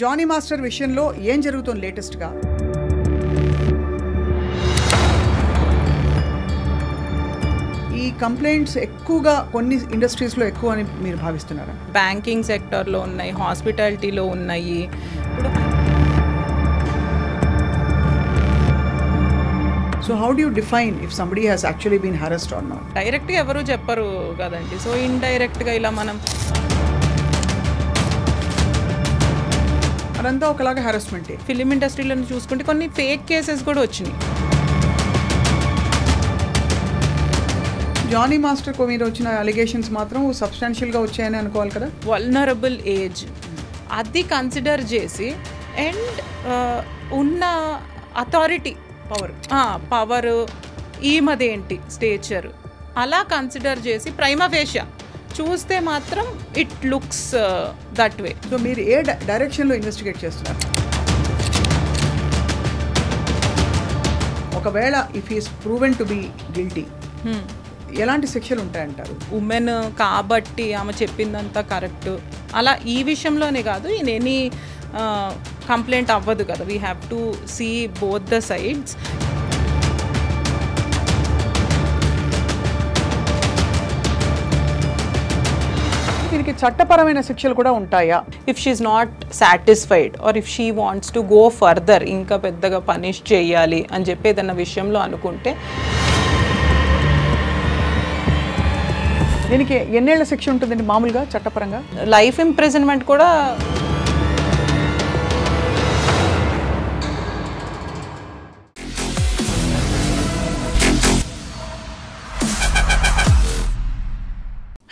Johnny master విషయంలో ఏం జరుగుతుంది లేటెస్ట్ గా? ఈ కంప్లైంట్స్ ఎక్కువగా కొన్ని ఇండస్ట్రీస్ లో ఎక్కువ అని మీరు భావిస్తున్నారా? బ్యాంకింగ్ సెక్టర్ లో ఉన్నాయి, హాస్పిటాలిటీలో ఉన్నాయి. So how do you define if somebody has actually been harassed or not? Direct గా ఎవరు చెప్పరు కదండి. సో ఇండైరెక్ట్ గా ఇలా మనం అదంతా ఒకలాగా హరాస్మెంటే. ఫిలిం ఇండస్ట్రీలో చూసుకుంటే కొన్ని ఫేక్ కేసెస్ కూడా వచ్చినాయి. జానీ మాస్టర్ మీద వచ్చిన అలిగేషన్స్ మాత్రం సబ్స్టాన్షియల్గా వచ్చాయని అనుకోవాలి కదా. వల్నరబుల్ ఏజ్ అది కన్సిడర్ చేసి అండ్ ఉన్న అథారిటీ పవర్ ఈమదేంటి స్టేచర్ అలా కన్సిడర్ చేసి ప్రైమా ఫేషియా చూస్తే మాత్రం it looks that way. So మీరు ఏ డైరెక్షన్లో ఇన్వెస్టిగేట్ చేస్తున్నారు? ఒకవేళ if is proven to be guilty ఎలాంటి శిక్షలు ఉంటాయంటారు? ఉమెన్ కాబట్టి ఆమె చెప్పిందంతా కరెక్ట్ అలా ఈ విషయంలోనే కాదు, ఇన్ ఎనీ కంప్లైంట్ అవ్వదు కదా. We have to see both the sides. దీనికి చట్టపరమైన శిక్షలు కూడా ఉంటాయా? If she's not satisfied or if she wants to go further, ఇంకా పెద్దగా పనిష్ చేయాలి అని చెప్పి ఏదన్నా విషయంలో అనుకుంటే దీనికి ఎన్నేళ్ల శిక్ష ఉంటుందండి మామూలుగా చట్టపరంగా? లైఫ్ ఇంప్రిజన్మెంట్ కూడా.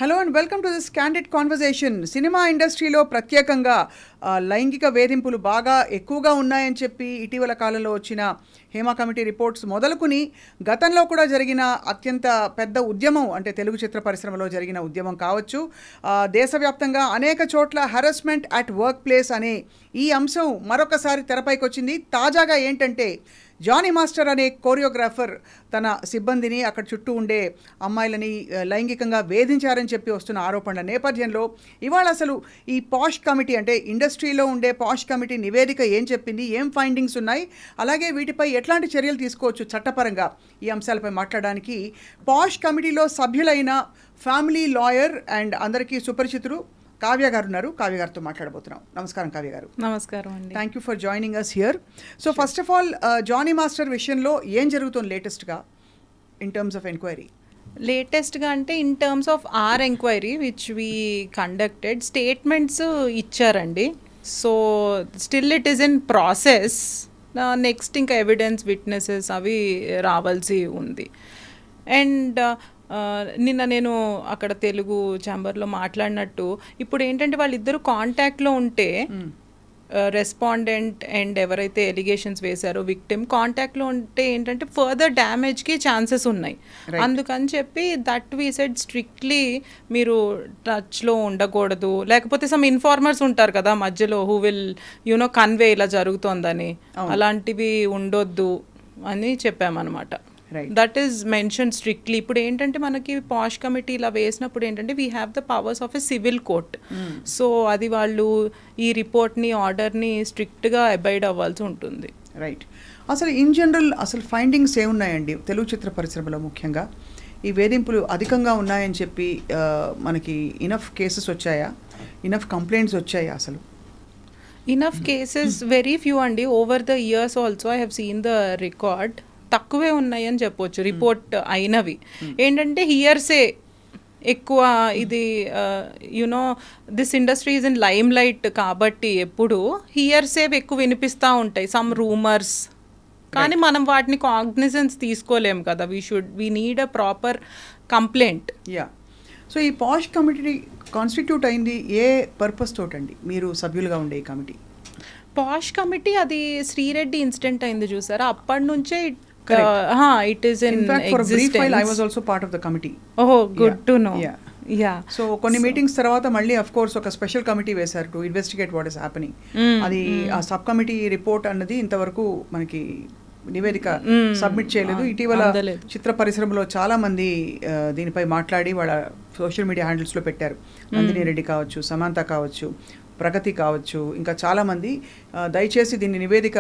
Hello and welcome to this candid conversation. Cinema ఇండస్ట్రీలో ప్రత్యేకంగా లైంగిక వేధింపులు బాగా ఎక్కువగా ఉన్నాయని చెప్పి ఇటీవల కాలంలో వచ్చిన హేమ కమిటీ రిపోర్ట్స్ మొదలుకుని గతంలో కూడా జరిగిన అత్యంత పెద్ద ఉద్యమం అంటే తెలుగు చిత్ర పరిశ్రమలో జరిగిన ఉద్యమం కావచ్చు, దేశవ్యాప్తంగా అనేక చోట్ల హరాస్మెంట్ అట్ వర్క్ ప్లేస్ అనే ఈ అంశం మరొకసారి తెరపైకి వచ్చింది. తాజాగా ఏంటంటే జానీ మాస్టర్ అనే కోరియోగ్రాఫర్ తన సిబ్బందిని అక్కడ చుట్టూ ఉండే అమ్మాయిలని లైంగికంగా వేధించారని చెప్పి వస్తున్న ఆరోపణల నేపథ్యంలో ఇవాళ అసలు ఈ పాష్ కమిటీ అంటే ఇండస్ట్రీలో ఉండే పాష్ కమిటీ నివేదిక ఏం చెప్పింది, ఏం ఫైండింగ్స్ ఉన్నాయి, అలాగే వీటిపై ఎట్లాంటి చర్యలు తీసుకోవచ్చు చట్టపరంగా, ఈ అంశాలపై మాట్లాడడానికి పాష్ కమిటీలో సభ్యులైన ఫ్యామిలీ లాయర్ అండ్ అందరికీ సుపరిచితులు కావ్య గారు ఉన్నారు. కావ్య గారితో మాట్లాడబోతున్నాం. నమస్కారం కావ్య గారు. నమస్కారం అండి. Thank you for joining us here. So first of all Jani master విషయంలో ఏం జరుగుతుంది లేటెస్ట్గా ఇన్ టర్మ్స్ ఆఫ్ ఎంక్వైరీ? లేటెస్ట్గా అంటే in terms of our enquiry which we conducted statements ఇచ్చారండి. So still it is in process. Next ఇంకా evidence witnesses అవి రావాల్సి ఉంది. అండ్ నిన్న నేను అక్కడ తెలుగు ఛాంబర్లో మాట్లాడినట్టు ఇప్పుడు ఏంటంటే వాళ్ళిద్దరూ కాంటాక్ట్లో ఉంటే రెస్పాండెంట్ అండ్ ఎవరైతే ఎలిగేషన్స్ వేశారో విక్టిమ్ కాంటాక్ట్లో ఉంటే ఏంటంటే ఫర్దర్ డ్యామేజ్కి ఛాన్సెస్ ఉన్నాయి. అందుకని చెప్పి దట్ వీ సెడ్ స్ట్రిక్ట్లీ మీరు టచ్లో ఉండకూడదు, లేకపోతే సమ్ ఇన్ఫార్మర్స్ ఉంటారు కదా మధ్యలో హూ విల్ యూనో కన్వే ఇలా జరుగుతోందని, అలాంటివి ఉండొద్దు అని చెప్పామన్నమాట. That is mention strictly. ఇప్పుడు ఏంటంటే మనకి పాష్ కమిటీ ఇలా వేసినప్పుడు ఏంటంటే we have the powers of a civil court. So అది వాళ్ళు ఈ రిపోర్ట్ని ఆర్డర్ని స్ట్రిక్ట్గా అబైడ్ అవ్వాల్సి ఉంటుంది. రైట్. అసలు ఇన్ జనరల్ అసలు ఫైండింగ్స్ ఏమున్నాయండి తెలుగు చిత్ర పరిశ్రమలో? ముఖ్యంగా ఈ వేధింపులు అధికంగా ఉన్నాయని చెప్పి మనకి ఇనఫ్ కేసెస్ వచ్చాయా, ఇనఫ్ కంప్లైంట్స్ వచ్చాయా? అసలు ఇనఫ్ కేసెస్ వెరీ ఫ్యూ అండి. Over the years also I have seen the record. తక్కువే ఉన్నాయి అని చెప్పొచ్చు రిపోర్ట్ అయినవి. ఏంటంటే హియర్సే ఎక్కువ. ఇది you know this industry is in lime light కాబట్టి ఎప్పుడు హియర్సే ఎక్కువ వినిపిస్తూ ఉంటాయి, సమ్ రూమర్స్. కానీ మనం వాటిని కాగ్నిజెన్స్ తీసుకోలేము కదా. We need a proper complaint. Yeah. So ఈ పాష్ కమిటీ కాన్స్టిట్యూట్ అయింది ఏ పర్పస్ తోటండి? మీరు సభ్యులుగా ఉండే ఈ కమిటీ? పాష్ కమిటీ అది శ్రీరెడ్డి ఇన్సిడెంట్ అయింది చూసారా, అప్పటి నుంచే it is in fact for existence. a brief while I was also part of the committee. Oh, good to know. Yeah. So కొన్ని మీటింగ్స్ తర్వాత మళ్ళీ అఫ్ కోర్స్ ఒక స్పెషల్ కమిటీ వేశారు to investigate what is happening. అది ఆ sub committee report అన్నది ఇంతవరకు మనకి నివేదిక సబ్మిట్ చేయలేదు. ఇటీవల చిత్ర పరిశ్రమలో చాలా మంది దీనిపై మాట్లాడి వాళ్ళ సోషల్ మీడియా హ్యాండిల్స్లో పెట్టారు. నందిని రెడ్డి కావచ్చు, సమంత కావచ్చు, ప్రగతి కావచ్చు, ఇంకా చాలామంది దయచేసి దీన్ని నివేదిక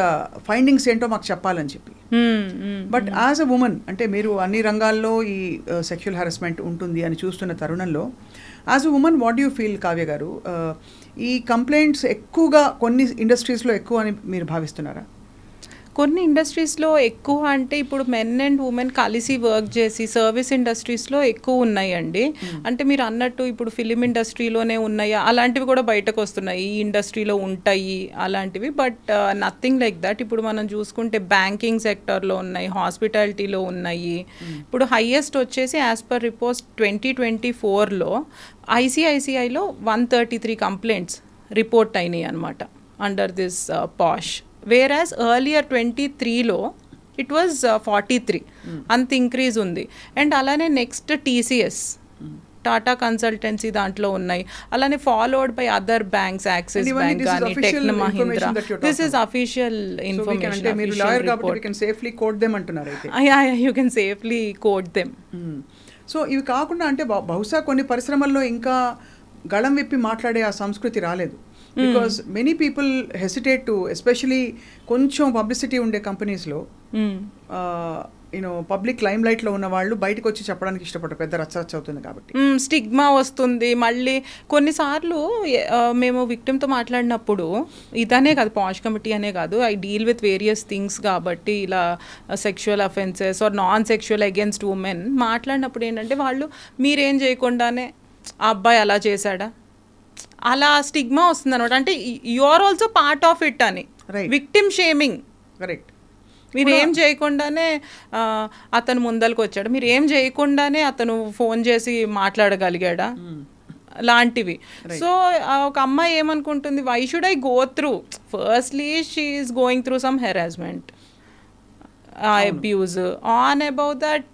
ఫైండింగ్స్ ఏంటో మాకు చెప్పాలని చెప్పి. బట్ యాజ్ అ ఉమెన్, అంటే మీరు అన్ని రంగాల్లో ఈ సెక్షువల్ హారాస్మెంట్ ఉంటుంది అని చూస్తున్న తరుణంలో, as a women what you feel, Kavya గారు? ఈ కంప్లైంట్స్ ఎక్కువగా కొన్ని ఇండస్ట్రీస్లో ఎక్కువ అని మీరు భావిస్తున్నారా? కొన్ని ఇండస్ట్రీస్లో ఎక్కువ అంటే ఇప్పుడు మెన్ అండ్ ఉమెన్ కలిసి వర్క్ చేసి సర్వీస్ ఇండస్ట్రీస్లో ఎక్కువ ఉన్నాయండి. అంటే మీరు అన్నట్టు ఇప్పుడు ఫిలిం ఇండస్ట్రీలోనే ఉన్నాయా అలాంటివి కూడా బయటకు వస్తున్నాయి, ఈ ఇండస్ట్రీలో ఉంటాయి అలాంటివి. But nothing like that. ఇప్పుడు మనం చూసుకుంటే బ్యాంకింగ్ సెక్టర్లో ఉన్నాయి, హాస్పిటాలిటీలో ఉన్నాయి. ఇప్పుడు హైయెస్ట్ వచ్చేసి యాజ్ పర్ రిపోర్ట్స్ 2024లో ఐసిఐసిఐలో 133 కంప్లైంట్స్ రిపోర్ట్ అయినాయి అనమాట under this POSH. whereas earlier 23లో it was 43. అంత ఇంక్రీజ్ ఉంది. అండ్ అలానే నెక్స్ట్ TCS, టాటా కన్సల్టెన్సీ దాంట్లో ఉన్నాయి. అలానే followed by other banks, Axis bank కానీ, Tech Mahindra. This is official information. You can safely quote them. So ఇవి కాకుండా అంటే బహుశా కొన్ని పరిశ్రమల్లో ఇంకా గళం విప్పి మాట్లాడే ఆ సంస్కృతి రాలేదు. Because many people hesitate to, especially కొంచెం పబ్లిసిటీ ఉండే కంపెనీస్లో యూనో పబ్లిక్ లైమ్ లైట్లో ఉన్న వాళ్ళు బయటకు వచ్చి చెప్పడానికి ఇష్టపడరు, పెద్ద రచ్చరచ్చ అవుతుంది కాబట్టి. స్టిగ్మా వస్తుంది. మళ్ళీ కొన్నిసార్లు మేము విక్టిమ్తో మాట్లాడినప్పుడు, ఇదనే కాదు, పాష్ కమిటీ అనే కాదు, I deal with various things కాబట్టి, ఇలా sexual offences or non sexual against women మాట్లాడినప్పుడు ఏంటంటే వాళ్ళు మీరేం చేయకుండానే ఆ అబ్బాయి అలా చేశాడా, అలా స్టిగ్మా వస్తుంది అనమాట. అంటే you are also part of it అని, విక్టిమ్ షేమింగ్. కరెక్ట్. మీరు ఏం చేయకుండానే అతను ముందరకు వచ్చాడు, మీరు ఏం చేయకుండానే అతను ఫోన్ చేసి మాట్లాడగలిగాడా లాంటివి. సో ఒక అమ్మాయి ఏమనుకుంటుంది, why should I go through, firstly she is going through some harassment, abuse, on about that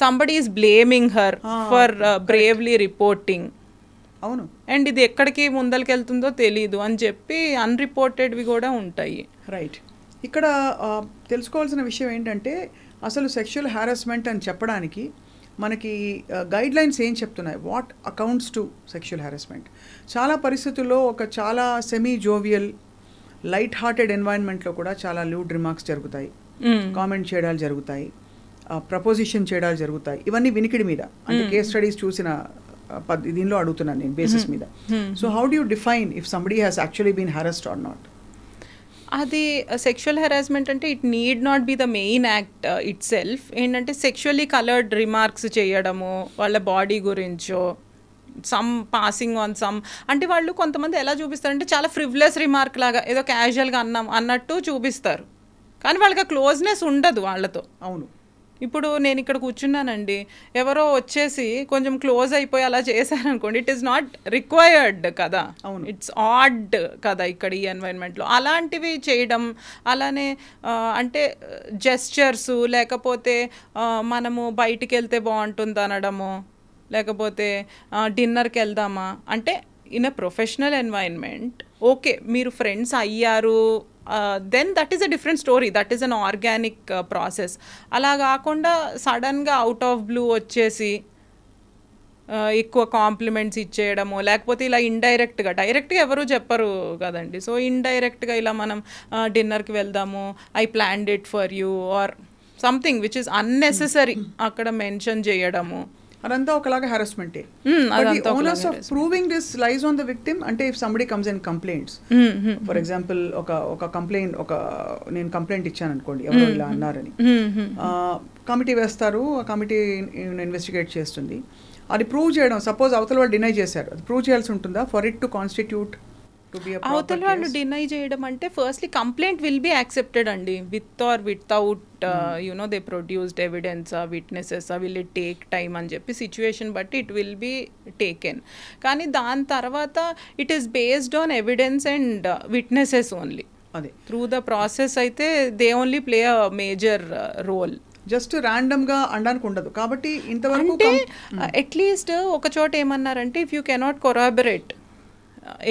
somebody is blaming her for bravely reporting. అవును. అండ్ ఇది ఎక్కడికి ముందరికి వెళ్తుందో తెలీదు అని చెప్పి అన్రిపోర్టెడ్వి కూడా ఉంటాయి. రైట్. ఇక్కడ తెలుసుకోవాల్సిన విషయం ఏంటంటే, అసలు సెక్షువల్ హారాస్మెంట్ అని చెప్పడానికి మనకి గైడ్ లైన్స్ ఏం చెప్తున్నాయి, what accounts to sexual harassment. చాలా పరిస్థితుల్లో ఒక చాలా సెమీ జోవియల్ లైట్ హార్టెడ్ ఎన్వైరన్మెంట్లో కూడా చాలా లూడ్ రిమార్క్స్ జరుగుతాయి, కామెంట్ చేయడాలు జరుగుతాయి, ప్రపోజిషన్ చేయడాలు జరుగుతాయి. ఇవన్నీ వినికిడి మీద, అంటే కేస్ స్టడీస్ చూసిన దీనిలో అడుగుతున్నాను నేను బేసిస్ మీద. So how do you define if somebody has actually been harassed or not? అది సెక్షువల్ హెరాస్మెంట్ అంటే it need not be the main act itself. ఏంటంటే సెక్షువల్లీ కలర్డ్ రిమార్క్స్ చేయడము వాళ్ళ బాడీ గురించో, సమ్ పాసింగ్ ఆన్ సమ్, అంటే వాళ్ళు కొంతమంది ఎలా చూపిస్తారంటే చాలా ఫ్రివ్లెస్ రిమార్క్ లాగా ఏదో క్యాజువల్గా అన్నట్టు చూపిస్తారు, కానీ వాళ్ళకి ఆ క్లోజ్నెస్ ఉండదు వాళ్ళతో. అవును. ఇప్పుడు నేను ఇక్కడ కూర్చున్నానండి, ఎవరో వచ్చేసి కొంచెం క్లోజ్ అయిపోయి అలా చేశారనుకోండి, ఇట్ ఈస్ నాట్ రిక్వైర్డ్ కదా, ఇట్స్ ఆడ్ కదా ఇక్కడ ఈ ఎన్వైరన్మెంట్లో. అలాంటివి చేయడం, అలానే అంటే జెస్చర్స్, లేకపోతే మనము బయటికి వెళ్తే బాగుంటుంది అనడము, లేకపోతే డిన్నర్కి వెళ్దామా అంటే in a professional environment okay, మీరు ఫ్రెండ్స్ అయ్యారు, then that is a different story, that is an organic process. అలా కాకుండా సడన్గా అవుట్ ఆఫ్ బ్లూ వచ్చేసి ఎక్కువ కాంప్లిమెంట్స్ ఇచ్చేయడము, లేకపోతే ఇలా ఇండైరెక్ట్గా, డైరెక్ట్గా ఎవరు చెప్పరు కదండి, సో ఇండైరెక్ట్గా ఇలా మనం డిన్నర్కి వెళ్దాము, I planned it for you or something which is unnecessary అక్కడ మెన్షన్ చేయడము, అదంతా ఒకలాగా హెరాస్మెంటే. Onus of proving this lies on the victim. అంటే if somebody comes and complaints, for example ఒక కంప్లైంట్, నేను కంప్లైంట్ ఇచ్చాను అనుకోండి, ఎవరో ఇలా అన్నారని, కమిటీ వేస్తారు, ఆ కమిటీ ఇన్వెస్టిగేట్ చేస్తుంది, అది ప్రూవ్ చేయడం, సపోజ్ అవతల వాళ్ళు డినై చేశారు, అది ప్రూవ్ చేయాల్సి ఉంటుందా ఫర్ ఇట్ టు కాన్స్టిట్యూట్? అవతల వాళ్ళు డినై చేయడం అంటే firstly complaint will be accepted అండి, with or without you know they produced evidence, witnesses, will it take time అని చెప్పి సిచ్యువేషన్ బట్టి ఇట్ విల్ బి టేకెన్. కానీ దాని తర్వాత it is based on evidence and witnesses only. అదే త్రూ ద ప్రాసెస్ అయితే they only play a major role. Just ర్యాండమ్గా అనడానికి ఉండదు. కాబట్టి ఇంతవరకు అంటే అట్లీస్ట్ ఒక చోట ఏమన్నారంటే, if you cannot corroborate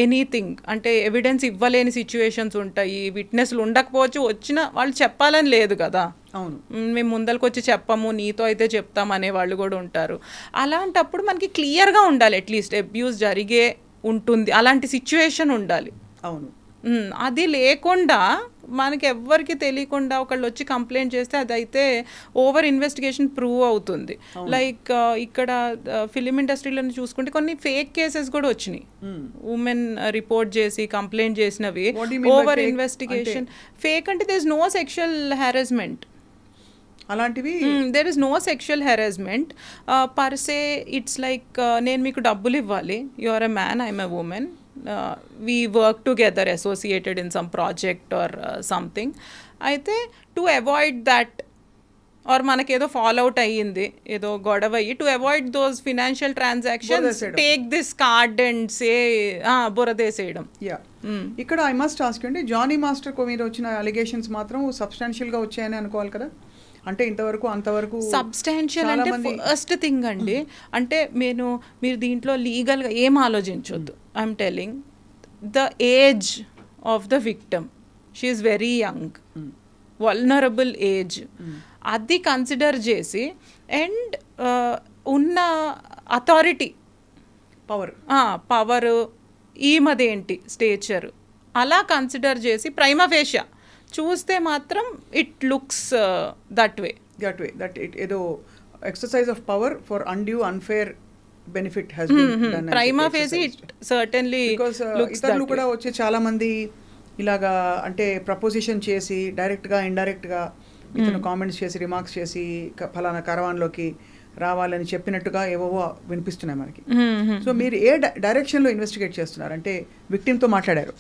anything, అంటే ఎవిడెన్స్ ఇవ్వలేని సిచ్యువేషన్స్ ఉంటాయి, విట్నెస్లు ఉండకపోవచ్చు, వచ్చిన వాళ్ళు చెప్పాలని లేదు కదా, అవును మేము ముందరికి వచ్చి చెప్పము, నీతో అయితే చెప్తాం అనే వాళ్ళు కూడా ఉంటారు. అలాంటప్పుడు మనకి క్లియర్గా ఉండాలి, అట్లీస్ట్ అబ్యూస్ జరిగే ఉంటుంది, అలాంటి సిచ్యువేషన్ ఉండాలి. అవును. అది లేకుండా మనకి ఎవ్వరికి తెలియకుండా ఒకళ్ళు వచ్చి కంప్లైంట్ చేస్తే అదైతే ఓవర్ ఇన్వెస్టిగేషన్ ప్రూవ్ అవుతుంది. లైక్ ఇక్కడ ఫిలిం ఇండస్ట్రీలో చూసుకుంటే కొన్ని ఫేక్ కేసెస్ కూడా వచ్చినాయి, ఉమెన్ రిపోర్ట్ చేసి కంప్లైంట్ చేసినవి. ఓవర్ ఇన్వెస్టిగేషన్ ఫేక్ అంటే there is no sexual harassment, అలాంటివి there is no sexual harassment per se. It's like నేను మీకు డబ్బులు ఇవ్వాలి, you are a man, I'm a woman, we work together associated in some project or something. అయితే to avoid that or మనకేదో fall out అయ్యింది, ఏదో గొడవ అయ్యి, to avoid those financial transactions take this card and say బురదేసేయడం. ఇక్కడ I must ask అండి, Jani master మీద వచ్చిన అలిగేషన్స్ మాత్రం సబ్స్టాన్షియల్గా వచ్చాయని అనుకోవాలి కదా? అంటే ఇంతవరకు అంతవరకు సబ్స్టాన్షియల్ అంటే ఫస్ట్ థింగ్ అండి, అంటే మీరు దీంట్లో లీగల్గా ఏం ఆలోచించొద్దు. I'm telling the age of the victim, she is very young, vulnerable age, అది కన్సిడర్ చేసి అండ్ ఉన్న అథారిటీ పవర్ ఈమదేంటి స్టేచర్ అలా కన్సిడర్ చేసి ప్రైమా ఫేషియా చూస్తే మాత్రం it looks that way that it ఏదో exercise of power for undue unfair benefit has been done. Prima facie it certainly looks ఇతరులు కూడా వచ్చి చాలా మంది ఇలాగా అంటే ప్రపోజిషన్ చేసి డైరెక్ట్గా ఇండైరెక్ట్గా ఇతను కామెంట్స్ చేసి రిమార్క్స్ చేసి ఫలానా కరవాన్లోకి రావాలని చెప్పినట్టుగా ఏవో వినిపిస్తున్నాయి మనకి. సో మీరు ఏ డైరెక్షన్లో ఇన్వెస్టిగేట్ చేస్తున్నారు? అంటే విక్టిమ్తో మాట్లాడారు,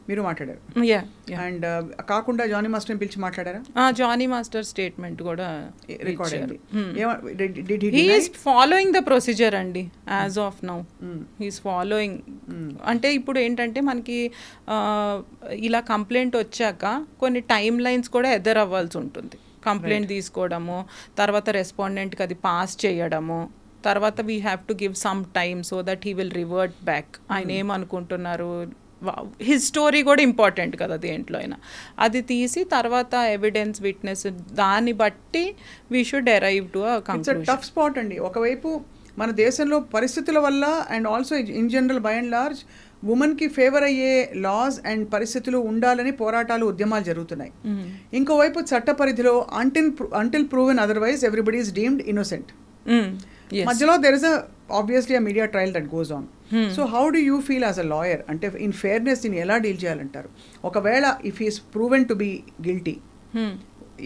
మీరు మాట్లాడారు, అండ్ కాకుండా జానీ మాస్టర్ని పిలిచి మాట్లాడారా? జానీ మాస్టర్ స్టేట్మెంట్ కూడా రికార్డ్ అయింది. He is following the procedure అండి as of now, he's following. అంటే ఇప్పుడు ఏంటంటే మనకి ఇలా కంప్లైంట్ వచ్చాక కొన్ని టైమ్ లైన్స్ కూడా ఎదురవ్వాల్సి ఉంటుంది. కంప్లైంట్ తీసుకోవడము, తర్వాత రెస్పాండెంట్కి అది పాస్ చేయడము, తర్వాత we have to give some time so that he will revert back. ఆయన ఏమనుకుంటున్నారు, హిస్ స్టోరీ కూడా ఇంపార్టెంట్ కదా దేంట్లో అయినా, అది తీసి తర్వాత ఎవిడెన్స్ విట్నెస్ దాన్ని బట్టి we should arrive to a conclusion. Tough spot అండి. ఒకవైపు మన దేశంలో పరిస్థితుల వల్ల and also in general by and large ఉమెన్కి ఫేవర్ అయ్యే లాస్ అండ్ పరిస్థితులు ఉండాలని పోరాటాలు ఉద్యమాలు జరుగుతున్నాయి. ఇంకోవైపు చట్ట పరిధిలో until proven otherwise everybody is deemed innocent. మధ్యలో there is obviously a media trial that goes on. So how do you feel as a lawyer? అంటే in fairness దీన్ని ఎలా డీల్ చేయాలంటారు? ఒకవేళ if he is proven to be guilty,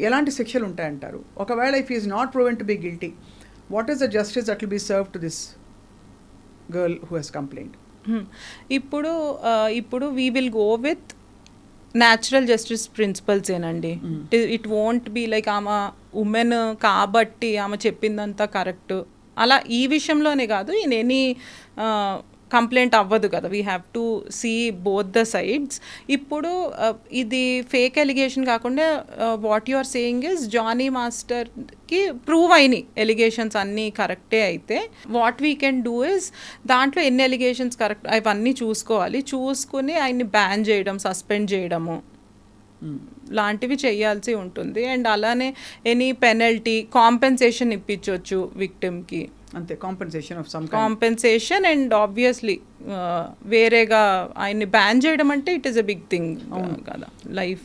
ఎలాంటి శిక్షలు ఉంటాయంటారు? ఒకవేళ if he is not proven to be guilty, what is the justice that will be served to this girl who has complained? ఇప్పుడు we will go with natural justice principles ఏనండి. It won't be like ఆమె woman కాబట్టి ఆమె చెప్పిందంతా correct అలా ఈ విషయంలోనే కాదు, ఇన్ ఎనీ కంప్లైంట్ అవ్వదు కదా. We have to see both the sides. ఇప్పుడు ఇది ఫేక్ ఎలిగేషన్ కాకుండా what you are saying is Jani మాస్టర్కి ప్రూవ్ అయినాయి ఎలిగేషన్స్ అన్నీ కరెక్టే అయితే what we can do is దాంట్లో ఎన్ని ఎలిగేషన్స్ కరెక్ట్ అవన్నీ చూసుకోవాలి, చూసుకుని ఆయన్ని బ్యాన్ చేయడం, సస్పెండ్ చేయడము లాంటివి చేయాల్సి ఉంటుంది. అండ్ అలానే ఎనీ పెనల్టీ కాంపెన్సేషన్ ఇప్పించవచ్చు విక్టిమ్కి, అంతే కాంపెన్సేషన్. అండ్ ఆబ్వియస్లీ వేరేగా ఆయన్ని బ్యాన్ చేయడం అంటే it is a big thing కదా life.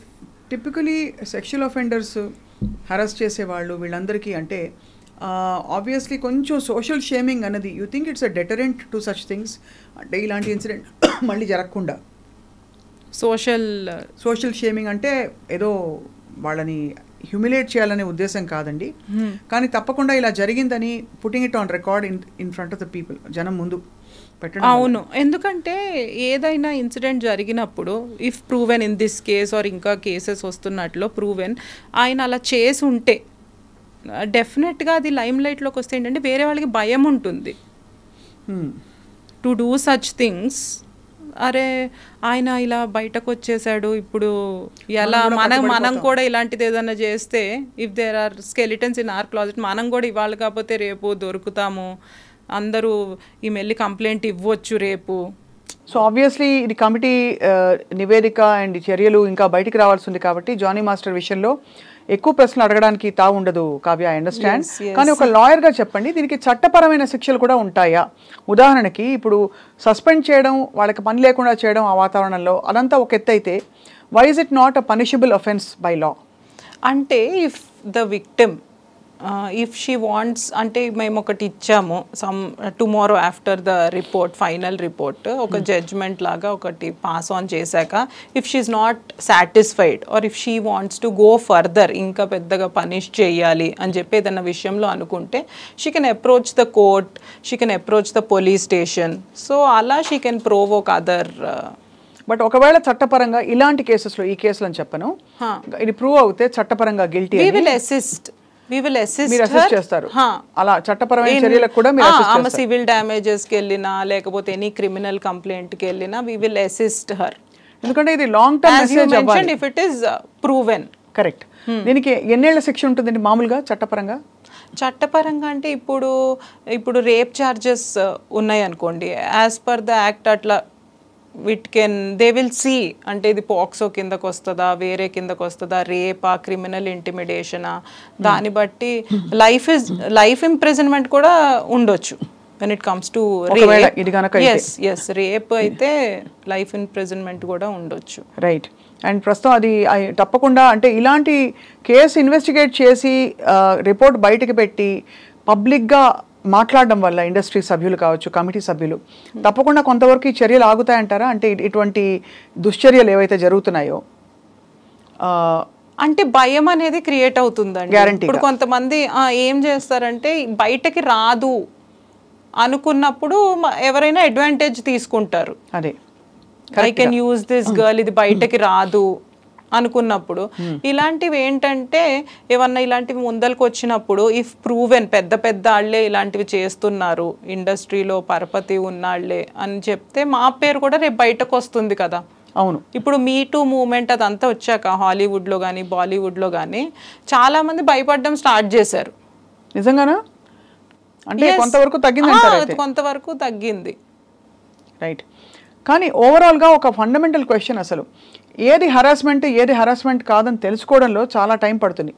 Typically sexual offenders harass చేసేవాళ్ళు వీళ్ళందరికీ అంటే ఆబ్వియస్లీ కొంచెం సోషల్ షేమింగ్ అన్నది you think it's a deterrent to such things? అంటే ఇలాంటి ఇన్సిడెంట్ మళ్ళీ జరగకుండా సోషల్ షేమింగ్ అంటే ఏదో వాళ్ళని హ్యూమిలేట్ చేయాలనే ఉద్దేశం కాదండి, కానీ తప్పకుండా ఇలా జరిగిందని putting it on record in front of the people, జనం ముందు పెట్టడం. అవును, ఎందుకంటే ఏదైనా ఇన్సిడెంట్ జరిగినప్పుడు if proven in this case or ఇంకా కేసెస్ వస్తున్నట్లు ప్రూవెన్ ఆయన అలా చేసి ఉంటే డెఫినెట్గా అది లైమ్ లైట్లోకి వస్తే ఏంటంటే వేరే వాళ్ళకి భయం ఉంటుంది టు డూ సచ్ థింగ్స్. అరే ఆయన ఇలా బయటకు వచ్చేసాడు, ఇప్పుడు ఎలా మనం కూడా ఇలాంటిది ఏదైనా చేస్తే if there are skeletons in our closet మనం కూడా ఇవాళ కాకపోతే రేపు దొరుకుతాము, అందరూ ఈ మెల్లి కంప్లైంట్ ఇవ్వచ్చు రేపు. సో ఆబ్వియస్లీ ఇది కమిటీ నివేదిక అండ్ చర్యలు ఇంకా బయటికి రావాల్సి ఉంది కాబట్టి జానీ మాస్టర్ విషయంలో ఎక్కువ ప్రశ్నలు అడగడానికి తా ఉండదు కావ్య, ఐ అండర్స్టాండ్. కానీ ఒక లాయర్గా చెప్పండి, దీనికి చట్టపరమైన శిక్షలు కూడా ఉంటాయా? ఉదాహరణకి ఇప్పుడు సస్పెండ్ చేయడం, వాళ్ళకి పని లేకుండా చేయడం ఆ వాతావరణంలో, అదంతా ఒక ఎత్తు అయితే why is it not a punishable offence by law? అంటే if the victim if she wants, అంటే మేము ఒకటి ఇచ్చాము tomorrow after the report, final report ఒక జడ్జ్మెంట్ లాగా ఒకటి పాస్ ఆన్ చేశాక, if she is not satisfied or if she wants to go further, ఇంకా పెద్దగా పనిష్ చేయాలి అని చెప్పి ఏదైనా విషయంలో అనుకుంటే she can approach the court, she can approach the police station. So అలా she can Provogue other. But ఒకవేళ చట్టపరంగా ఇలాంటి కేసెస్లో, ఈ కేసులు అని చెప్పను, ఇది ప్రూవ్ అవుతే చట్టపరంగా గిల్టీ, we will assist మీరు అసిస్ట్ her. చేస్తారు. అలా చట్టపరమైన చర్యలకు కూడా మీరు అసిస్ట్ ఆమె చేస్తారు. సివిల్ డ్యామేజెస్కి వెళ్ళినా లేకపోతే ఎనీ క్రిమినల్ కంప్లైంట్కి వెళ్ళినా we will assist her. ఎందుకంటే ఇది లాంగ్ టర్మ్ మెసేజ్ అవ్వాలి. if it is proven. Correct. దీనికి ఎన్నేళ్ల శిక్ష ఉంటుందండి మామూలుగా చట్టపరంగా? చట్టపరంగా అంటే ఇప్పుడు రేప్ ఛార్జెస్ ఉన్నాయి అనుకోండి, యాజ్ పర్ ద యాక్ట్ అట్లా దే విల్ సీ, అంటే ఇది పాక్సో కిందకు వస్తుందా, వేరే కిందకు వస్తుందా, రేపా, క్రిమినల్ ఇంటిమిడేషనా, దాన్ని బట్టి లైఫ్ ఇంప్రిజన్మెంట్ కూడా ఉండొచ్చు when it comes to rape. yes rape అయితే లైఫ్ ఇంప్రిజన్మెంట్ కూడా ఉండొచ్చు. రైట్. అండ్ ప్రస్తుతం అది తప్పకుండా, అంటే ఇలాంటి కేసు ఇన్వెస్టిగేట్ చేసి రిపోర్ట్ బయటకు పెట్టి పబ్లిక్గా మాట్లాడడం వల్ల ఇండస్ట్రీ సభ్యులు కావచ్చు, కమిటీ సభ్యులు, తప్పకుండా కొంతవరకు ఈ చర్యలు ఆగుతాయంటారా? అంటే ఇటువంటి దుశ్చర్యలు ఏవైతే జరుగుతున్నాయో అంటే భయం అనేది క్రియేట్ అవుతుందండి. గ్యారంటీ. ఇప్పుడు కొంతమంది ఏం చేస్తారంటే బయటకి రాదు అనుకున్నప్పుడు ఎవరైనా అడ్వాంటేజ్ తీసుకుంటారు. అదే I can use this girl, ఇది బయటకి రాదు అనుకున్నప్పుడు ఇలాంటివి ఏంటంటే ఏమన్నా ఇలాంటివి ముందలకు వచ్చినప్పుడు ఇఫ్ ప్రూవెన్ పెద్ద వాళ్ళే ఇలాంటివి చేస్తున్నారు, ఇండస్ట్రీలో పరపతి ఉన్నాళ్లే అని చెప్తే మా పేరు కూడా రేపు బయటకు వస్తుంది కదా. అవును. ఇప్పుడు మీ టూ మూమెంట్ అదంతా వచ్చాక హాలీవుడ్లో కానీ బాలీవుడ్లో కానీ చాలా మంది భయపడడం స్టార్ట్ చేశారు. నిజంగానా? అంటే కొంతవరకు తగ్గింది, కొంతవరకు తగ్గింది. రైట్. కానీ ఓవరాల్గా ఒక ఫండమెంటల్ క్వశ్చన్, అసలు ఏది హరాస్మెంట్ కాదని తెలుసుకోవడంలో చాలా టైం పడుతుంది.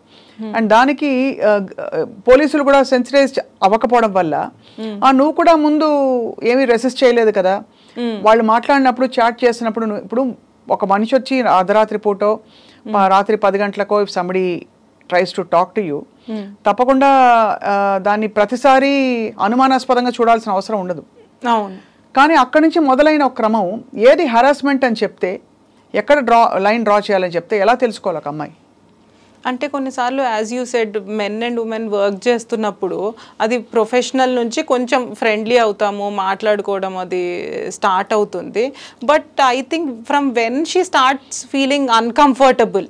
అండ్ దానికి పోలీసులు కూడా సెన్సిటైజ్ అవ్వకపోవడం వల్ల నువ్వు కూడా ముందు ఏమీ రెసిస్ట్ చేయలేదు కదా, వాళ్ళు మాట్లాడినప్పుడు చాట్ చేసినప్పుడు ఇప్పుడు ఒక మనిషి వచ్చి అర్ధరాత్రి పూటో రాత్రి 10 గంటలకో if somebody tries to talk to you, తప్పకుండా దాన్ని ప్రతిసారి అనుమానాస్పదంగా చూడాల్సిన అవసరం ఉండదు. కానీ అక్కడి నుంచి మొదలైన ఒక క్రమం, ఏది హరాస్మెంట్ అని చెప్తే, ఎక్కడ లైన్ డ్రా చేయాలని చెప్తే ఎలా తెలుసుకోవాలి ఒక అమ్మాయి? అంటే కొన్నిసార్లు as you said men and women work చేస్తున్నప్పుడు అది ప్రొఫెషనల్ నుంచి కొంచెం ఫ్రెండ్లీ అవుతాము, మాట్లాడుకోవడం అది స్టార్ట్ అవుతుంది. But I think from when she starts feeling uncomfortable,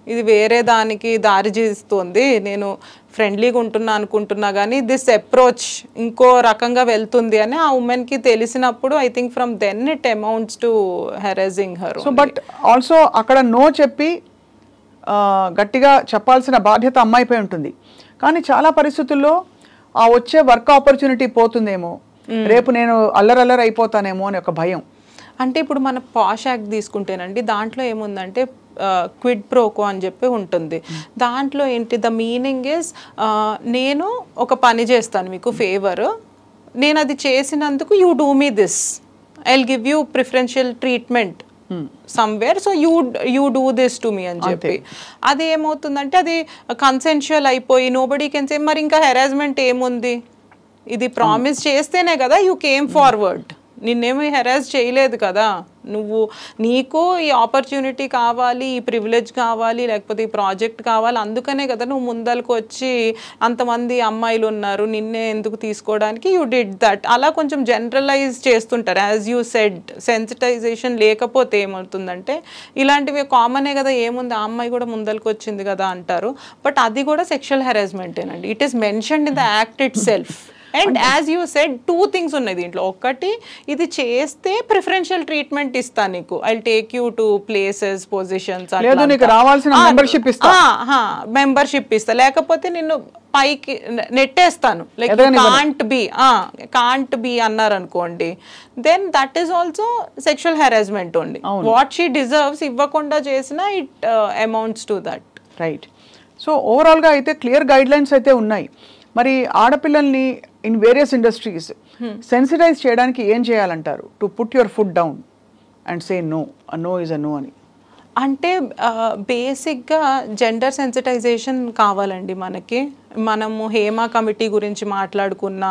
ఇది వేరే దానికి దారి చేస్తుంది, నేను ఫ్రెండ్లీగా ఉంటున్నా అనుకుంటున్నా కానీ దిస్ అప్రోచ్ ఇంకో రకంగా వెళ్తుంది అని ఆ ఉమెన్కి తెలిసినప్పుడు I think from then it amounts to harassing her. So but also అక్కడ నో చెప్పి గట్టిగా చెప్పాల్సిన బాధ్యత అమ్మాయిపై ఉంటుంది. కానీ చాలా పరిస్థితుల్లో ఆ వచ్చే వర్క్ ఆపర్చునిటీ పోతుందేమో, రేపు నేను అల్లరల్లరి అయిపోతానేమో అని ఒక భయం. అంటే ఇప్పుడు మన పాష్ యాక్ట్ తీసుకుంటేనండి, దాంట్లో ఏముందంటే క్విడ్ ప్రోకో అని చెప్పి ఉంటుంది. దాంట్లో ఏంటి, ద మీనింగ్ ఇస్ నేను ఒక పని చేస్తాను మీకు ఫేవర్, నేను అది చేసినందుకు you do me this, I will give you preferential treatment somewhere, so you do this to me అని చెప్పి. అది ఏమవుతుందంటే అది కన్సెన్షువల్ అయిపోయి నోబడీ కెన్ సే మరి ఇంకా హెరాస్మెంట్ ఏముంది, ఇది ప్రామిస్ చేస్తేనే కదా యూ కేమ్ ఫార్వర్డ్, నిన్నేమీ హెరాస్ చేయలేదు కదా, నీకు ఈ ఆపర్చునిటీ కావాలి, ఈ ప్రివిలేజ్ కావాలి, లేకపోతే ఈ ప్రాజెక్ట్ కావాలి, అందుకనే కదా నువ్వు ముందరకు వచ్చి అంతమంది అమ్మాయిలు ఉన్నారు నిన్నే ఎందుకు తీసుకోవడానికి, యూ డిడ్ దట్. అలా కొంచెం జనరలైజ్ చేస్తుంటారు. యాజ్ యూ సెడ్ సెన్సిటైజేషన్ లేకపోతే ఏమవుతుందంటే ఇలాంటివి కామనే కదా, ఏముంది ఆ అమ్మాయి కూడా ముందరకు వచ్చింది కదా అంటారు. బట్ అది కూడా సెక్షువల్ హెరాస్మెంటేనండి. It is mentioned in the act itself. And as you said 2 things ఉన్నాయి దీంట్లో. ఒకటి, ఇది చేస్తే ప్రిఫరెన్షియల్ ట్రీట్మెంట్ ఇస్తా నీకు, I take you to places, positions, membership ఇస్తా, లేకపోతే నిన్ను పైకి నెట్టేస్తాను, లైక్ కాంట్ బి అన్నారు అనుకోండి, then that is also sexual harassment only. What she deserves ఇవ్వకుండా చేసినా it amounts to that. Right. So ఓవరాల్గా అయితే క్లియర్ గైడ్ లైన్స్ అయితే ఉన్నాయి. మరి ఆడపిల్లల్ని ఇన్ వేరియస్ ఇండస్ట్రీస్ సెన్సిటైజ్ చేయడానికి ఏం చేయాలంటారు? To put your foot down and say no, no is a no అని. అంటే బేసిక్గా జెండర్ సెన్సిటైజేషన్ కావాలండి మనకి. మనము హేమా కమిటీ గురించి మాట్లాడుకున్నా,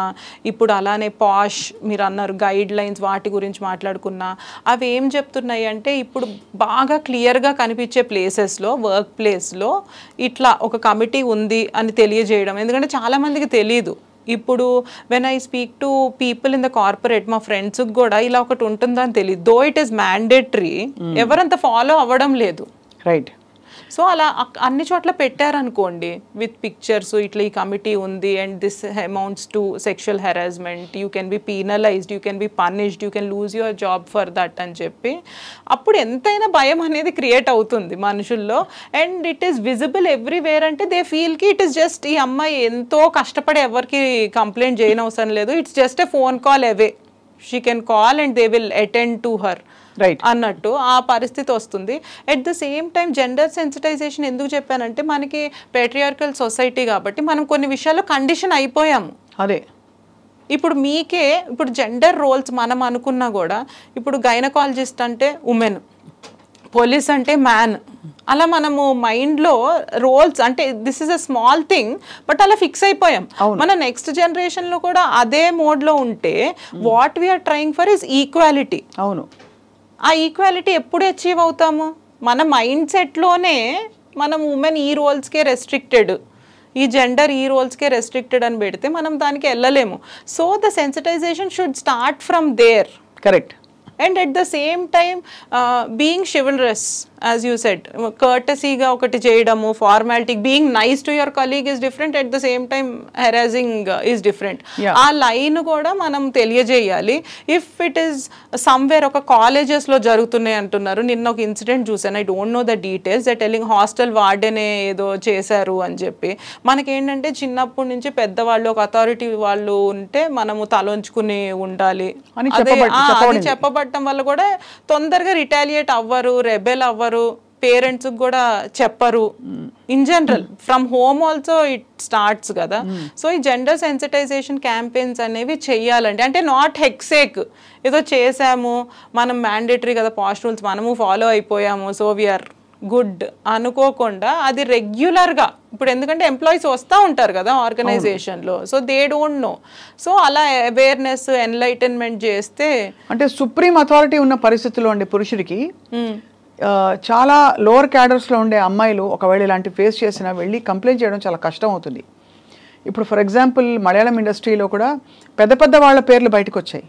ఇప్పుడు అలానే పాష్ మీరు అన్నారు గైడ్ లైన్స్ వాటి గురించి మాట్లాడుకున్నా, అవి ఏం చెప్తున్నాయి అంటే ఇప్పుడు బాగా క్లియర్గా కనిపించే ప్లేసెస్లో, వర్క్ ప్లేస్లో ఇట్లా ఒక కమిటీ ఉంది అని తెలియజేయడం. ఎందుకంటే చాలామందికి తెలియదు. ఇప్పుడు when I speak to people in the corporate, మా ఫ్రెండ్స్కి కూడా ఇలా ఒకటి ఉంటుందని తెలియదు. దో ఇట్ ఈస్ మ్యాండేటరీ, ఎవరంతా ఫాలో అవ్వడం లేదు. రైట్. సో అలా అన్ని చోట్ల పెట్టారనుకోండి విత్ పిక్చర్స్, ఇట్లా ఈ కమిటీ ఉంది and this amounts to sexual harassment, you can be penalised, you can be punished, you can lose your job for that అని చెప్పి అప్పుడు ఎంతైనా భయం అనేది క్రియేట్ అవుతుంది మనుషుల్లో. And it is visible everywhere. అంటే దే ఫీల్కి ఇట్ ఈస్ జస్ట్ ఈ అమ్మాయి ఎంతో కష్టపడి ఎవరికి కంప్లైంట్ చేయనవసరం లేదు, it's just a phone call away, she can call and they will attend to her అన్నట్టు ఆ పరిస్థితి వస్తుంది. At the same time gender sensitization ఎందుకు చెప్పానంటే మనకి పేట్రియార్కల్ సొసైటీ కాబట్టి మనం కొన్ని విషయాల్లో కండిషన్ అయిపోయాము. అదే ఇప్పుడు మీకే ఇప్పుడు జెండర్ రోల్స్ మనం అనుకున్నా కూడా ఇప్పుడు గైనకాలజిస్ట్ అంటే ఉమెన్, పోలీస్ అంటే మ్యాన్, అలా మనము మైండ్లో రోల్స్ అంటే this is a small thing but అలా ఫిక్స్ అయిపోయాం. మన నెక్స్ట్ జనరేషన్లో కూడా అదే మోడ్లో ఉంటే what we're trying for is equality. అవును. ఆ ఈక్వాలిటీ ఎప్పుడు అచీవ్ అవుతాము? మన మైండ్ సెట్లోనే మనం ఉమెన్ ఈ రోల్స్కే రెస్ట్రిక్టెడ్, ఈ జెండర్ ఈ రోల్స్కే రెస్ట్రిక్టెడ్ అని పెడితే మనం దానికి వెళ్ళలేము. So the sensitization should start from there. Correct. And at the same time being chivalrous, as you said, కర్టసీగా ఒకటి చేయడము, formality, being nice to your colleague is different, at the same time harassing is different. ఆ line కూడా మనం తెలియజేయాలి. If it is somewhere ఒక కాలేజెస్లో జరుగుతున్నాయి అంటున్నారు. నిన్న ఒక ఇన్సిడెంట్ చూసాను, I don't know the details, that telling hostel వార్డెనే ఏదో చేశారు అని చెప్పి. మనకేంటంటే చిన్నప్పటి నుంచి పెద్దవాళ్ళు ఒక అథారిటీ వాళ్ళు ఉంటే మనము తలొంచుకుని ఉండాలి అని చెప్పబడటం వల్ల కూడా తొందరగా రిటాలియేట్ అవ్వరు, రెబెల్ అవ్వరు, పేరెంట్స్ కూడా చెప్పరు. In general from home also it starts కదా. సో ఈ జెండర్ సెన్సిటైజేషన్ క్యాంపెయిన్స్ అనేవి చెయ్యాలండి. అంటే నాట్ హెక్సేక్ ఏదో చేసాము మనం మ్యాండేటరీ కదా పాస్ట్ రూల్స్ మనము ఫాలో అయిపోయాము సో వీఆర్ గుడ్ అనుకోకుండా అది రెగ్యులర్గా, ఇప్పుడు ఎందుకంటే ఎంప్లాయీస్ వస్తూ ఉంటారు కదా ఆర్గనైజేషన్లో, so they don't know. So అలా అవేర్నెస్ ఎన్లైటన్మెంట్ చేస్తే, అంటే సుప్రీం అథారిటీ ఉన్న పరిస్థితుల్లో ఉండే పురుషుడికి చాలా లోవర్ క్యాడర్స్లో ఉండే అమ్మాయిలు ఒకవేళ ఇలాంటి ఫేస్ చేసినా వెళ్ళి కంప్లైంట్ చేయడం చాలా కష్టం అవుతుంది. ఇప్పుడు ఫర్ ఎగ్జాంపుల్ మలయాళం ఇండస్ట్రీలో కూడా పెద్ద పెద్ద వాళ్ళ పేర్లు బయటకు వచ్చాయి.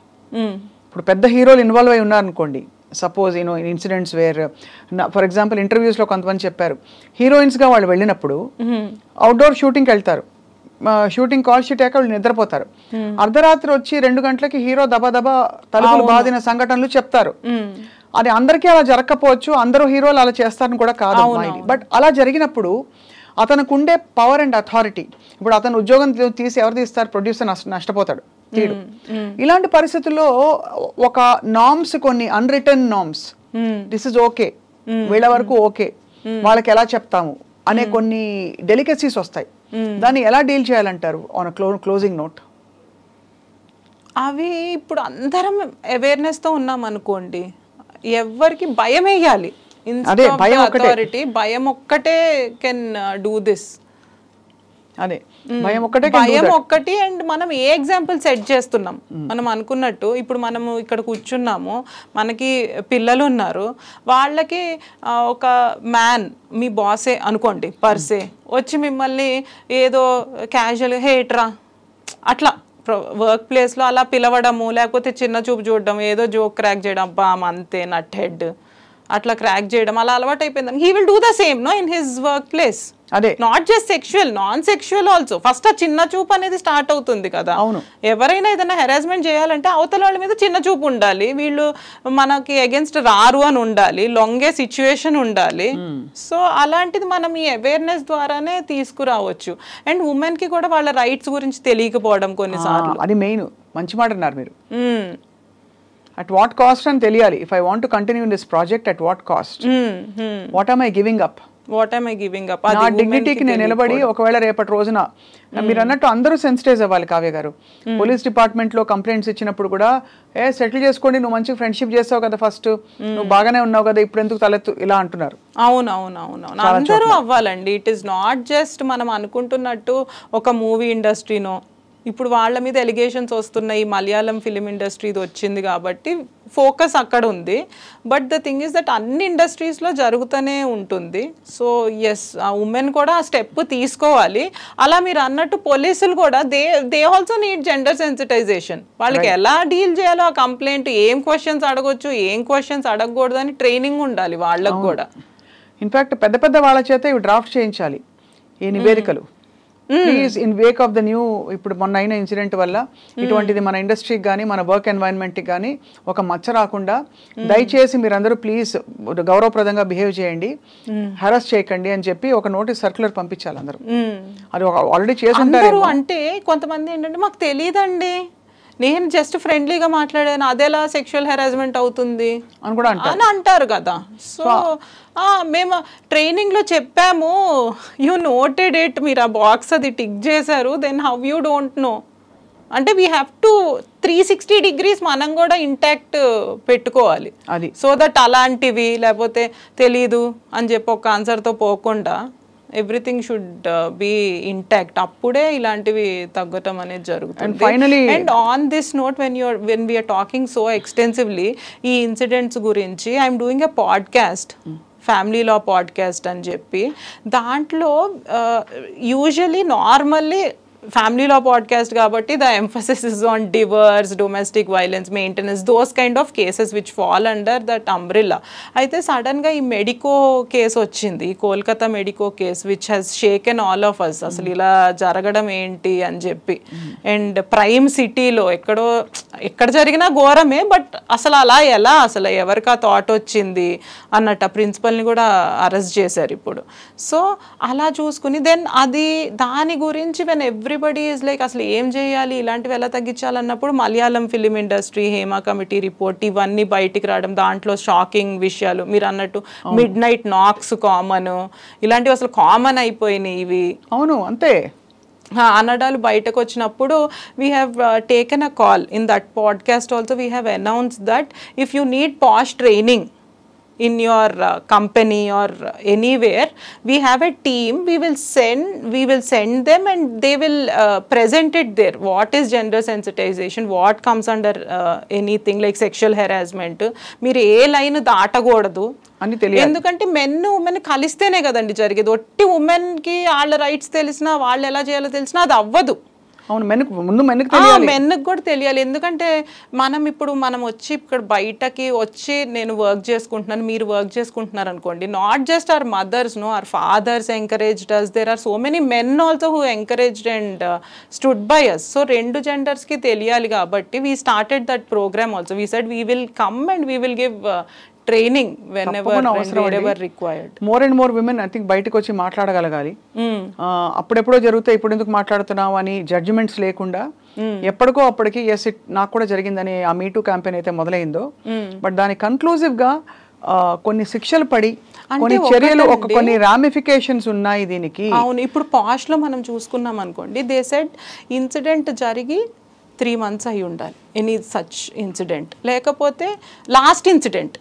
ఇప్పుడు పెద్ద హీరోలు ఇన్వాల్వ్ అయి ఉన్నారనుకోండి, suppose you know in incidents where for example ఇంటర్వ్యూస్లో కొంతమంది చెప్పారు హీరోయిన్స్గా వాళ్ళు వెళ్ళినప్పుడు అవుట్డోర్ షూటింగ్కి వెళ్తారు, షూటింగ్ కాల్ షీట్ అయ్యాక వాళ్ళు నిద్రపోతారు, అర్ధరాత్రి వచ్చి 2 గంటలకి హీరో దబా తలుపులు బాదిన సంఘటనలు చెప్తారు. అది అందరికీ అలా జరగకపోవచ్చు, అందరూ హీరోలు అలా చేస్తారని కూడా కాదు, బట్ అలా జరిగినప్పుడు అతనికి ఉండే పవర్ అండ్ అథారిటీ, ఇప్పుడు అతను ఉద్యోగం తీసి ఎవరు తీస్తారు, ప్రొడ్యూసర్ నష్టపోతాడు, తీడు. ఇలాంటి పరిస్థితుల్లో ఒక నామ్స్, కొన్ని unwritten norms, this is okay, వీళ్ళ వరకు ఓకే, వాళ్ళకి ఎలా చెప్తాము అనే కొన్ని డెలికేసీస్ వస్తాయి. దాన్ని ఎలా డీల్ చేయాలంటారు ఆన్ క్లోజింగ్ నోట్? అవి ఇప్పుడు అందరం అవేర్నెస్తో ఉన్నాం అనుకోండి, ఎవరికి భయం వేయాలి, అథారిటీ భయం ఒక్కటే కెన్ డూ దిస్. అదే భయం ఒక్కటి. అండ్ మనం ఏ ఎగ్జాంపుల్ సెట్ చేస్తున్నాం, మనం అనుకున్నట్టు ఇప్పుడు మనము ఇక్కడ కూర్చున్నాము, మనకి పిల్లలు ఉన్నారు, వాళ్ళకి ఒక మ్యాన్ మీ బాసే అనుకోండి పర్సే వచ్చి మిమ్మల్ని ఏదో క్యాజువల్ హేట్రా అట్లా వర్క్ ప్లేస్లో అలా పిలవడము, లేకపోతే చిన్న చూపు చూడడం, ఏదో జోక్ క్రాక్ చేయడం, అబ్బా అంతే నట్ హెడ్ అట్లా క్రాక్ చేయడం అలా అలవాటు అయిపోయింది. He will do the same no in his workplace. అదే not just sexual, non sexual also. First ఆ చిన్న చూపు అనేది స్టార్ట్ అవుతుంది కదా. అవును, ఎవరైనా ఏదైనా హెరాస్మెంట్ చేయాలంటే అవతల వాళ్ళ మీద చిన్న చూపు ఉండాలి, వీళ్ళు మనకి అగేన్స్ట్ రారు అని ఉండాలి, లొంగే సిచ్యువేషన్ ఉండాలి. సో అలాంటిది మనం ఈ అవేర్నెస్ ద్వారానే తీసుకురావచ్చు. అండ్ ఉమెన్ కి కూడా వాళ్ళ రైట్స్ గురించి తెలియకపోవడం కొన్నిసార్లు, అది మెయిన్. మంచి మాట అన్నారు మీరు. At what cost అని తెలియాలి. If I want to continue in this project, at what cost? What am I giving up? What I'm I giving up? నా డిగ్నిటీకి నేను నిలబడి ఒకవేళ రేపటి రోజున మీరు అన్నట్టు అందరూ సెన్సిటైజ్ అవ్వాలి. కావ్య గారు, పోలీస్ డిపార్ట్మెంట్ లో కంప్లైంట్స్ ఇచ్చినప్పుడు కూడా సెటిల్ చేసుకోండి, నువ్వు మంచి ఫ్రెండ్షిప్ చేస్తావు కదా, ఫస్ట్ నువ్వు బాగానే ఉన్నావు కదా, ఇప్పుడు ఎందుకు తలెత్తు, ఇలా అంటున్నారు. అవునవునవునవును, అందరూ అవ్వాలండి. ఇట్ ఈస్ నాట్ జస్ట్ మనం అనుకుంటున్నట్టు ఒక మూవీ ఇండస్ట్రీనో. ఇప్పుడు వాళ్ళ మీద ఎలిగేషన్స్ వస్తున్నాయి, మలయాళం ఫిలిం ఇండస్ట్రీది వచ్చింది కాబట్టి ఫోకస్ అక్కడ ఉంది. But the thing is that అన్ని ఇండస్ట్రీస్లో జరుగుతూనే ఉంటుంది. సో ఎస్, ఆ ఉమెన్ కూడా ఆ స్టెప్ తీసుకోవాలి. అలా మీరు అన్నట్టు పోలీసులు కూడా they also need gender sensitization. వాళ్ళకి ఎలా డీల్ చేయాలో ఆ కంప్లైంట్, ఏం క్వశ్చన్స్ అడగొచ్చు, ఏం క్వశ్చన్స్ అడగకూడదు అని ట్రైనింగ్ ఉండాలి వాళ్ళకు కూడా. ఇన్ఫాక్ట్ పెద్ద పెద్ద వాళ్ళ చేత ఇవి డ్రాఫ్ట్ చేయించాలి ఈ నివేదికలు. Please, in Wake of the new, ఇప్పుడు మొన్న అయిన ఇన్సిడెంట్ వల్ల ఇటువంటిది మన ఇండస్ట్రీకి కానీ మన వర్క్ ఎన్వైరన్మెంట్కి కానీ ఒక మచ్చ రాకుండా దయచేసి మీరందరూ ప్లీజ్ గౌరవప్రదంగా బిహేవ్ చేయండి, హెరాస్ చేయకండి అని చెప్పి ఒక నోటీస్ సర్క్యులర్ పంపించాలి అందరూ. అది ఆల్రెడీ చేసి ఉంటారు. అంటే కొంతమంది ఏంటంటే మాకు తెలియదండి, నేను జస్ట్ ఫ్రెండ్లీగా మాట్లాడాను, అదేలా సెక్షువల్ హెరాస్మెంట్ అవుతుంది అని కూడా అంటారు కదా. సో మేము ట్రైనింగ్లో చెప్పాము, యూ నోటెడ్ ఇట్, మీరు ఆ బాక్స్ అది టిక్ చేశారు, then how you don't know అంటే వీ హ్యావ్ టు 360 degrees మనం కూడా ఇంటాక్ట్ పెట్టుకోవాలి. అది సో దట్ అలాంటివి లేకపోతే తెలీదు అని చెప్పి ఒక ఆన్సర్తో పోకుండా ఎవ్రీథింగ్ షుడ్ బి ఇంటాక్ట్. అప్పుడే ఇలాంటివి తగ్గటం అనేది జరుగుతుంది. And on this note, when we're talking so extensively ఈ ఇన్సిడెంట్స్ గురించి, I'm doing a podcast, family law podcast అని చెప్పి. దాంట్లో usually normally family law podcast కాబట్టి the emphasis is on divorce, domestic violence, maintenance, those kind of cases which fall under that umbrella. అయితే సడన్గా ఈ medico case వచ్చింది, ఈ Kolkata medico case, which has shaken all of us. అసలు ఇలా జరగడం ఏంటి అని చెప్పి. అండ్ ప్రైమ్ సిటీలో ఎక్కడ జరిగినా ఘోరమే, బట్ అసలు అలా ఎలా, అసలు ఎవరికి ఆ థాట్ వచ్చింది అన్నట్టు ఆ ప్రిన్సిపల్ని కూడా అరెస్ట్ చేశారు ఇప్పుడు. సో అలా చూసుకుని దెన్ దాని గురించి వెన్ ఎవ్రీబడి ఈజ్ లైక్ అసలు ఏం చేయాలి, ఇలాంటివి ఎలా తగ్గించాలన్నప్పుడు Malayalam film industry, Hema committee report, ఇవన్నీ బయటికి రావడం, దాంట్లో షాకింగ్ విషయాలు, మీరు అన్నట్టు మిడ్ నైట్ నాక్స్ కామన్, ఇలాంటివి అసలు కామన్ అయిపోయినాయి ఇవి. అవును, అంతే అనడాలు బయటకు వచ్చినప్పుడు we have taken a call in that podcast also. We have announced that if you need posh training in your company or anywhere, we have a team, we will send them and they will present it there. What is gender sensitization, what comes under anything like sexual harassment, మీరు ఏ line దాటకూడదు అని తెలియదు. ఎందుకంటే women కలిస్తేనే కదండి జరిగేది. ఒట్టి ఉమెన్కి వాళ్ళ రైట్స్ తెలిసినా, వాళ్ళు ఎలా చేయాలో తెలిసినా అది అవ్వదు. అవును, మెన్కి కూడా తెలియాలి. ఎందుకంటే మనం వచ్చి ఇక్కడ బయటకి వచ్చి నేను వర్క్ చేసుకుంటున్నాను, మీరు వర్క్ చేసుకుంటున్నారు అనుకోండి, not just our mothers, no, our fathers encouraged us, there are so many men also who encouraged and stood by us. So రెండు జెండర్స్కి తెలియాలి కాబట్టి we started that program also. We said we will come and we will give training whenever and wherever required. More and more women I think బయటకు వచ్చి మాట్లాడగలగాలి. అప్పుడెప్పుడో జరుగుతాయి, ఇప్పుడు ఎందుకు మాట్లాడుతున్నావు అని జడ్జిమెంట్స్ లేకుండా ఎప్పటికో అప్పటికి ఎస్ ఇట్ నాకు కూడా జరిగిందని ఆ మీటూ క్యాంపెయిన్ అయితే మొదలైందో, బట్ దాని కన్క్లూజివ్ గా కొన్ని శిక్షలు పడి కొన్ని చర్యలు, కొన్ని రామిఫికేషన్స్ ఉన్నాయి దీనికి. అవును, ఇప్పుడు పాస్ట్ లో మనం చూసుకున్నాం అనుకోండి, దే సెడ్ ఇన్సిడెంట్ జరిగి 3 months అయి ఉండాలి, ఎనీ సచ్ ఇన్సిడెంట్, లేకపోతే లాస్ట్ ఇన్సిడెంట్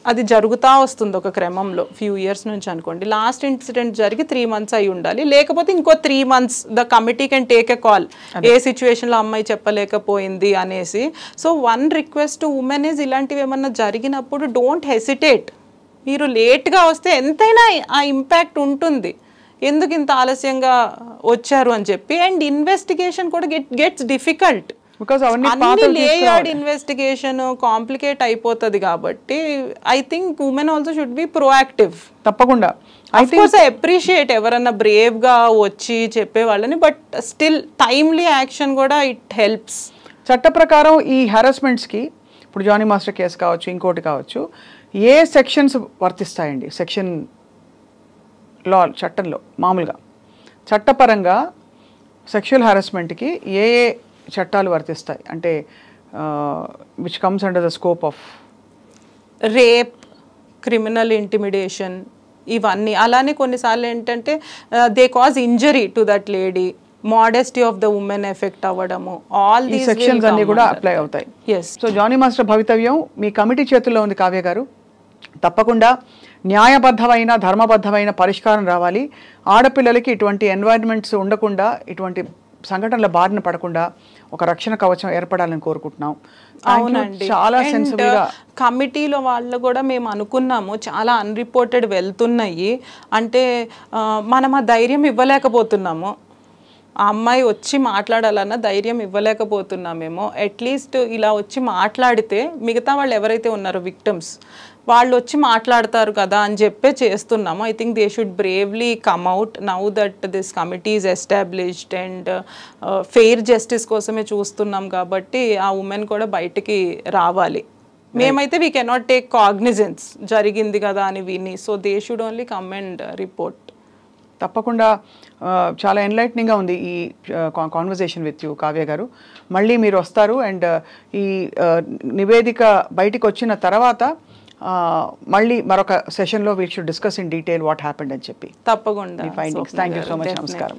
అది జరుగుతూ వస్తుంది ఒక క్రమంలో ఫ్యూ ఇయర్స్ నుంచి అనుకోండి, లాస్ట్ ఇన్సిడెంట్ జరిగి 3 months అయి ఉండాలి, లేకపోతే ఇంకో 3 months the committee can take a call, ఏ సిచ్యువేషన్లో అమ్మాయి చెప్పలేకపోయింది అనేసి. So one request to women is, ఇలాంటివి ఏమన్నా జరిగినప్పుడు డోంట్ హెసిటేట్. మీరు లేట్గా వస్తే ఎంతైనా ఆ ఇంపాక్ట్ ఉంటుంది, ఎందుకు ఇంత ఆలస్యంగా వచ్చారు అని చెప్పి. అండ్ ఇన్వెస్టిగేషన్ కూడా గెట్స్ డిఫికల్ట్, అన్ని లేయర్డ్ ఇన్వెస్టిగేషన్ కాంప్లికేట్ అయిపోతుంది. కాబట్టి I think women also should be proactive. తప్పకుండా ఐ అప్రిషియేట్ ఎవరన్నా బ్రేవ్ గా వచ్చి చెప్పే వాళ్ళని, బట్ స్టిల్ టైమ్లీ యాక్షన్ కూడా ఇట్ హెల్ప్స్. చట్ట ప్రకారం ఈ హెరాస్మెంట్స్ కి ఇప్పుడు జానీ మాస్టర్ కేసు కావచ్చు, ఇంకోటి కావచ్చు, ఏ సెక్షన్స్ వర్తిస్తాయండి? సెక్షన్ లా, చట్టంలో మామూలుగా చట్టపరంగా సెక్షువల్ హెరాస్మెంట్కి ఏ చట్టాలు వర్తిస్తాయి అంటే which comes under the scope of? Rape, criminal intimidation, ఇవన్నీ. అలానే కొన్నిసార్లు ఏంటంటే they cause injury to that lady, modesty of the women effect అవ్వడము, ఆల్ దీస్ సెక్షన్స్ అన్ని కూడా అప్లై అవుతాయి. ఎస్. సో జానీ మాస్టర్ భవితవ్యం మీ కమిటీ చేతుల్లో ఉంది కావ్య గారు. తప్పకుండా న్యాయబద్ధమైన ధర్మబద్ధమైన పరిష్కారం రావాలి. ఆడపిల్లలకి ఇటువంటి ఎన్వైరన్మెంట్స్ ఉండకుండా, ఇటువంటి సంఘటనల బారిన పడకుండా ఒక రక్షణ కవచం ఏర్పడాలని కోరుకుంటున్నాం. అవునండి. చాలా సెన్సిబుల్ గా కమిటీలో వాళ్ళు కూడా మేము అనుకున్నాము, చాలా అన్రిపోర్టెడ్ వెళ్తున్నాయి అంటే మనం ఆ ధైర్యం ఇవ్వలేకపోతున్నాము. ఆ అమ్మాయి వచ్చి మాట్లాడాలన్న ధైర్యం ఇవ్వలేకపోతున్నామేమో. అట్లీస్ట్ ఇలా వచ్చి మాట్లాడితే మిగతా వాళ్ళు ఎవరైతే ఉన్నారో విక్టిమ్స్ వాళ్ళు వచ్చి మాట్లాడతారు కదా అని చెప్పే చేస్తున్నాము. I think they should bravely come out now that this committee is established and fair justice కోసమే చూస్తున్నాం కాబట్టి ఆ ఉమెన్ కూడా బయటికి రావాలి. మేమైతే వీ కెనాట్ టేక్ కాగ్నిజెన్స్ జరిగింది కదా అని విని. So they should only come and report. తప్పకుండా చాలా ఎన్లైట్నింగ్గా ఉంది ఈ కాన్వర్జేషన్ విత్ యూ కావ్య గారు. మళ్ళీ మీరు వస్తారు అండ్ ఈ నివేదిక బయటికి వచ్చిన తర్వాత మళ్ళీ మరొక సెషన్లో we should discuss in detail what happened అని చెప్పి. తప్పకుండా. Findings. Thank you so much. నమస్కారం.